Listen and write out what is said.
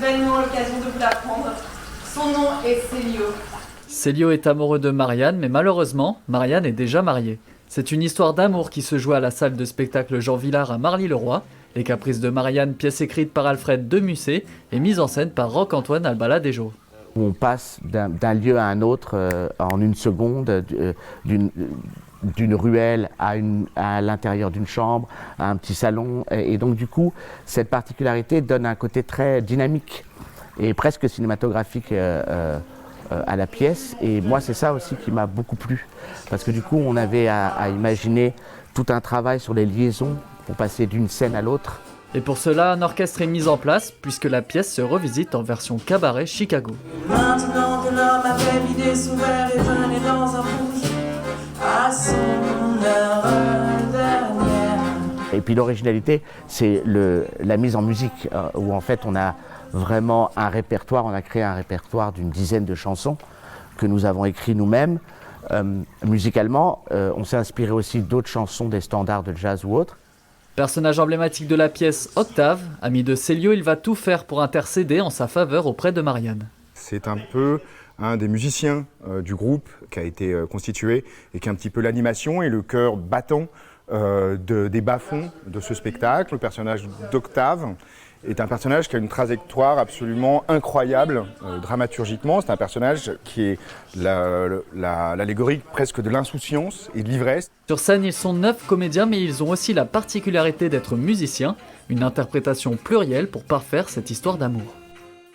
vainement l'occasion de vous l'apprendre. Son nom est Célio. Célio est amoureux de Marianne, mais malheureusement, Marianne est déjà mariée. C'est une histoire d'amour qui se joue à la salle de spectacle Jean Villard à Marly-le-Roi. Les Caprices de Marianne, pièce écrite par Alfred de Musset et mise en scène par Roch-Antoine Albaladejo. On passe d'un lieu à un autre en une seconde, d'une ruelle à l'intérieur d'une chambre, à un petit salon. Et donc du coup, cette particularité donne un côté très dynamique et presque cinématographique à la pièce. Et moi, c'est ça aussi qui m'a beaucoup plu. Parce que du coup, on avait à imaginer tout un travail sur les liaisons pour passer d'une scène à l'autre. Et pour cela, un orchestre est mis en place, puisque la pièce se revisite en version cabaret Chicago. Maintenant que l'homme avait vidé son verre et venait dans un rouge à son heure dernière. Et puis l'originalité, c'est la mise en musique, où en fait on a vraiment un répertoire, on a créé un répertoire d'une dizaine de chansons que nous avons écrites nous-mêmes. Musicalement, on s'est inspiré aussi d'autres chansons, des standards de jazz ou autres. Personnage emblématique de la pièce, Octave, ami de Célio, il va tout faire pour intercéder en sa faveur auprès de Marianne. C'est un peu un des musiciens du groupe qui a été constitué et qui est un petit peu l'animation et le cœur battant des bas-fonds de ce spectacle. Le personnage d'Octave est un personnage qui a une trajectoire absolument incroyable dramaturgiquement. C'est un personnage qui est l'allégorie presque de l'insouciance et de l'ivresse. Sur scène, ils sont 9 comédiens, mais ils ont aussi la particularité d'être musiciens, une interprétation plurielle pour parfaire cette histoire d'amour.